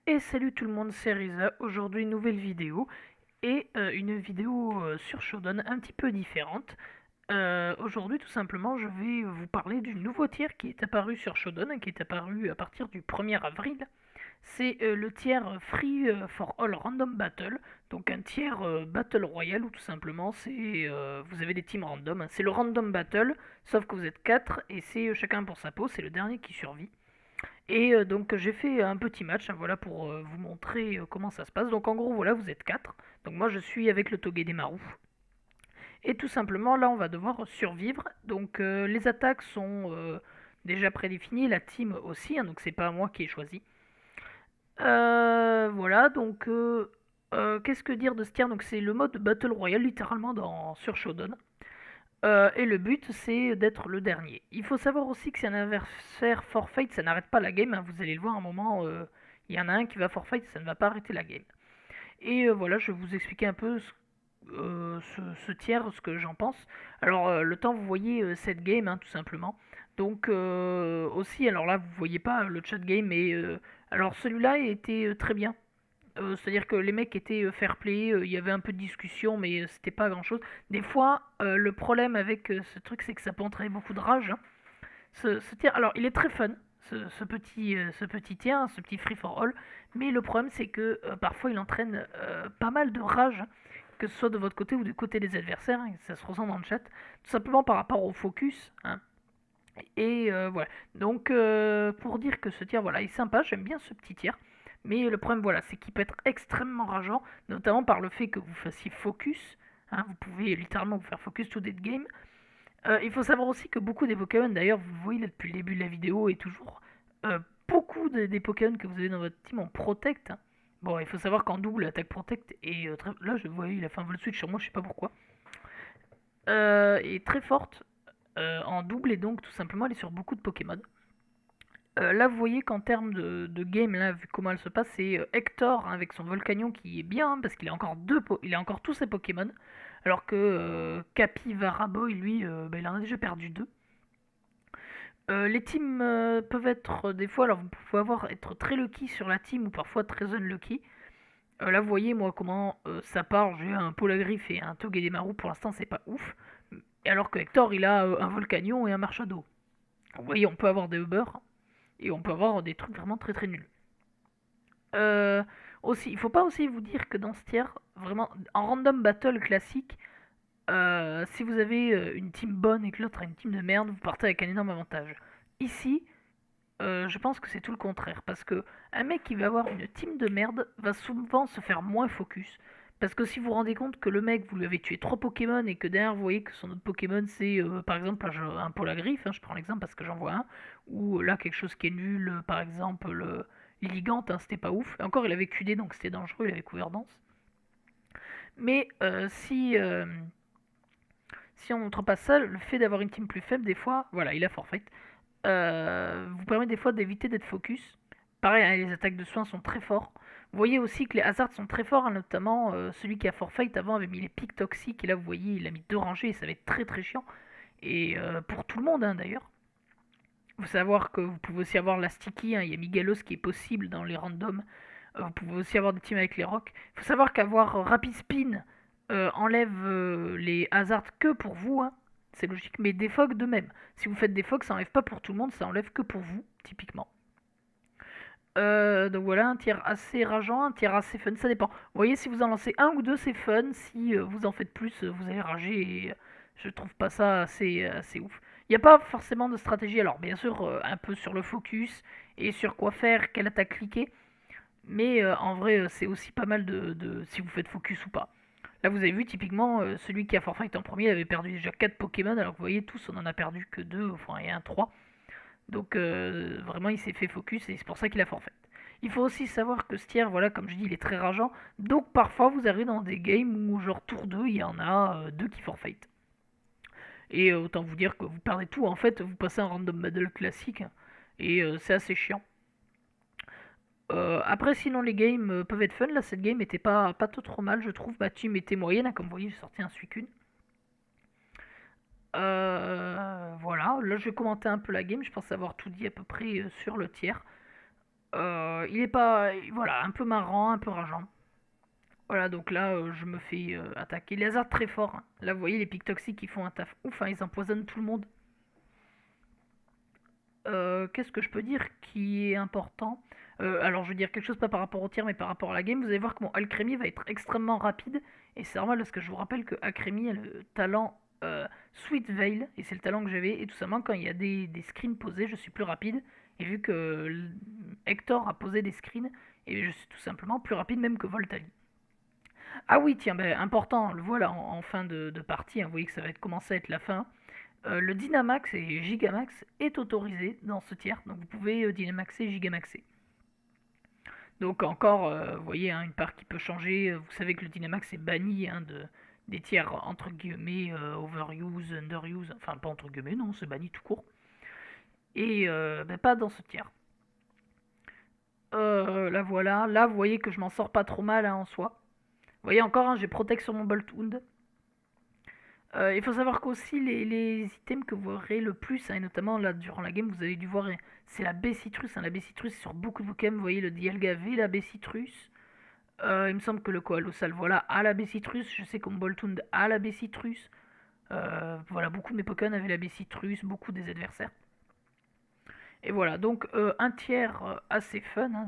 Et salut tout le monde, c'est Riza. Aujourd'hui, une nouvelle vidéo et une vidéo sur Shodan un petit peu différente. Aujourd'hui, tout simplement, je vais vous parler du nouveau tier qui est apparu sur Shodan, qui est apparu à partir du 1er avril. C'est le tier Free for All Random Battle, donc un tier Battle Royale où tout simplement vous avez des teams random, hein. C'est le Random Battle, sauf que vous êtes 4 et c'est chacun pour sa peau, c'est le dernier qui survit. Et donc j'ai fait un petit match, hein, voilà, pour vous montrer comment ça se passe. Donc en gros, voilà, vous êtes 4. Donc moi je suis avec le Togedemaru. Et tout simplement, là on va devoir survivre. Donc les attaques sont déjà prédéfinies, la team aussi, hein, donc c'est pas moi qui ai choisi. Voilà, donc qu'est-ce que dire de ce tiers? Donc c'est le mode Battle Royale littéralement sur Shodan. Et le but, c'est d'être le dernier. Il faut savoir aussi que si un adversaire forfeit, ça n'arrête pas la game, hein. Vous allez le voir à un moment, il y en a un qui va forfeit, ça ne va pas arrêter la game. Et voilà, je vais vous expliquer un peu ce tiers, ce que j'en pense. Alors, le temps, vous voyez cette game, hein, tout simplement. Donc, aussi, alors là, vous voyez pas le chat game, mais alors celui-là était très bien. C'est-à-dire que les mecs étaient fair play, il y avait un peu de discussion, mais c'était pas grand-chose. Des fois, le problème avec ce truc, c'est que ça peut entraîner beaucoup de rage, hein. Ce tir, alors il est très fun, ce petit tir, hein, ce petit free for all, mais le problème c'est que parfois il entraîne pas mal de rage, hein, que ce soit de votre côté ou du côté des adversaires, hein, ça se ressent dans le chat, tout simplement par rapport au focus, hein. Et voilà. Donc pour dire que ce tir voilà, est sympa, j'aime bien ce petit tir. Mais le problème voilà, c'est qu'il peut être extrêmement rageant, notamment par le fait que vous fassiez focus, hein, vous pouvez littéralement vous faire focus tout dead game. Il faut savoir aussi que beaucoup des Pokémon, d'ailleurs vous voyez là depuis le début de la vidéo et toujours, beaucoup des Pokémon que vous avez dans votre team en protect, hein. Bon, il faut savoir qu'en double, attaque protect est là je vois, il a fait un vol switch sur moi, je sais pas pourquoi. Est très forte en double et donc tout simplement elle est sur beaucoup de Pokémon. Là, vous voyez qu'en termes de game, là, vu comment elle se passe, c'est Hector, hein, avec son Volcanion qui est bien, hein, parce qu'il a encore il a encore tous ses Pokémon, alors que Capivara Boy, lui, bah, il en a déjà perdu deux. Les teams peuvent être des fois, alors vous pouvez être très lucky sur la team ou parfois très unlucky. Là, vous voyez, moi, comment ça part. J'ai un Polagriff et un Togedemaru, pour l'instant, c'est pas ouf. Et alors que Hector, il a un Volcanion et un Marshado. Vous voyez, on peut avoir des Uber et on peut avoir des trucs vraiment très très nuls. Euh, Aussi, il faut pas aussi vous dire que dans ce tiers, vraiment, en random battle classique, si vous avez une team bonne et que l'autre a une team de merde, vous partez avec un énorme avantage. Ici, je pense que c'est tout le contraire, parce que un mec qui va avoir une team de merde va souvent se faire moins focus. Parce que si vous vous rendez compte que le mec, vous lui avez tué 3 Pokémon et que derrière vous voyez que son autre Pokémon c'est par exemple un Polagriff, hein, je prends l'exemple parce que j'en vois un, ou là quelque chose qui est nul, par exemple Lilligant, hein, c'était pas ouf. Et encore il avait QD donc c'était dangereux, il avait couvert danse. Mais si on montre pas ça, le fait d'avoir une team plus faible, des fois, voilà, il a forfait, vous permet des fois d'éviter d'être focus. Pareil, hein, les attaques de soins sont très forts. Vous voyez aussi que les hazards sont très forts, hein, notamment celui qui a forfait avant avait mis les pics toxiques, et là vous voyez, il a mis deux rangées, et ça va être très très chiant. Et pour tout le monde, hein, d'ailleurs. Il faut savoir que vous pouvez aussi avoir la sticky, hein, il y a Migalos qui est possible dans les randoms. Vous pouvez aussi avoir des teams avec les rocks. Il faut savoir qu'avoir Rapid Spin enlève les hazards que pour vous, hein. C'est logique, mais des fogs de même. Si vous faites des fogs, ça enlève pas pour tout le monde, ça enlève que pour vous, typiquement. Donc voilà, un tir assez rageant, un tir assez fun, ça dépend. Vous voyez, si vous en lancez un ou deux, c'est fun. Si vous en faites plus, vous allez rager et je trouve pas ça assez ouf. Il n'y a pas forcément de stratégie, alors bien sûr, un peu sur le focus et sur quoi faire, quelle attaque cliquer, mais en vrai, c'est aussi pas mal si vous faites focus ou pas. Là, vous avez vu, typiquement, celui qui a forfait en premier, il avait perdu déjà 4 Pokémon, alors que vous voyez, tous, on en a perdu que 2, enfin, et un 3. Donc vraiment il s'est fait focus et c'est pour ça qu'il a forfait. Il faut aussi savoir que ce tiers, voilà, comme je dis, il est très rageant. Donc parfois vous arrivez dans des games où genre tour 2, il y en a deux qui forfait. Et autant vous dire que vous perdez tout, en fait, vous passez un random battle classique. Et c'est assez chiant. Après sinon les games peuvent être fun, là cette game était pas trop mal je trouve, ma team était moyenne, hein, comme vous voyez j'ai sorti un Suicune. Voilà, là je vais commenter un peu la game, je pense avoir tout dit à peu près sur le tiers. Il est pas, voilà, un peu marrant, un peu rageant. Voilà, donc là, je me fais attaquer. Les hasards très forts, hein. Là, vous voyez, les pics toxiques, ils font un taf ouf, hein, ils empoisonnent tout le monde. Qu'est-ce que je peux dire qui est important? Alors, je veux dire quelque chose pas par rapport au tir, mais par rapport à la game. Vous allez voir que mon Alcremie va être extrêmement rapide. Et c'est normal parce que je vous rappelle que Alcremie a le talent Sweet Veil. Et c'est le talent que j'avais. Et tout simplement, quand il y a des screens posés, je suis plus rapide. Et vu que Hector a posé des screens, et je suis tout simplement plus rapide même que Voltali. Ah oui, tiens, ben, important, le voilà en fin de partie. Hein, vous voyez que ça va commencer à être la fin. Le Dynamax et Gigamax est autorisé dans ce tiers, donc vous pouvez Dynamaxer et Gigamaxer. Donc encore, vous voyez, hein, une part qui peut changer. Vous savez que le Dynamax est banni hein, des tiers entre guillemets overuse, underuse, enfin pas entre guillemets, non, c'est banni tout court. Et ben, pas dans ce tiers. Là voilà, là vous voyez que je m'en sors pas trop mal hein, en soi. Vous voyez encore, hein, j'ai Protect sur mon Boltwound. Il faut savoir qu'aussi les items que vous aurez le plus, hein, et notamment là durant la game, vous avez dû voir, c'est la baie citrus. Hein, la baie citrus sur beaucoup de Pokémon, vous voyez le Dialga V, la baie citrus. Il me semble que le Koalossal voilà, a la baie citrus. Je sais que mon Boltund a la baie citrus. Voilà, beaucoup de mes Pokémon avaient la baie citrus, beaucoup des adversaires. Et voilà, donc un tiers assez fun. Hein,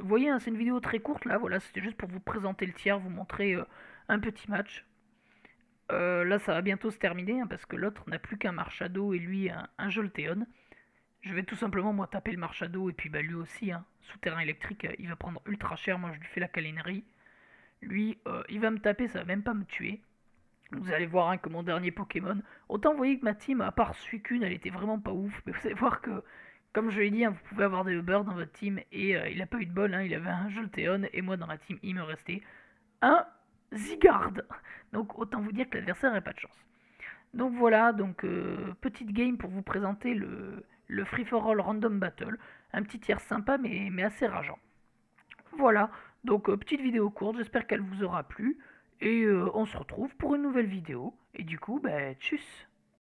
vous voyez, hein, c'est une vidéo très courte là, voilà, c'était juste pour vous présenter le tiers, vous montrer un petit match. Là, ça va bientôt se terminer hein, parce que l'autre n'a plus qu'un Marshado et lui un Jolteon. Je vais tout simplement moi taper le Marshado et puis bah, lui aussi, hein, souterrain électrique, il va prendre ultra cher. Moi, je lui fais la câlinerie. Lui, il va me taper, ça va même pas me tuer. Vous allez voir hein, que mon dernier Pokémon. Autant vous voyez que ma team, à part Suicune, elle était vraiment pas ouf. Mais vous allez voir que, comme je l'ai dit, hein, vous pouvez avoir des Uber dans votre team. Et il a pas eu de bol, hein, il avait un Jolteon. Et moi, dans ma team, il me restait un Zygarde. Donc autant vous dire que l'adversaire n'a pas de chance. Donc voilà, donc petite game pour vous présenter le Free for All Random Battle. Un petit tiers sympa mais assez rageant. Voilà, donc petite vidéo courte, j'espère qu'elle vous aura plu. Et on se retrouve pour une nouvelle vidéo. Et du coup, bah tchuss.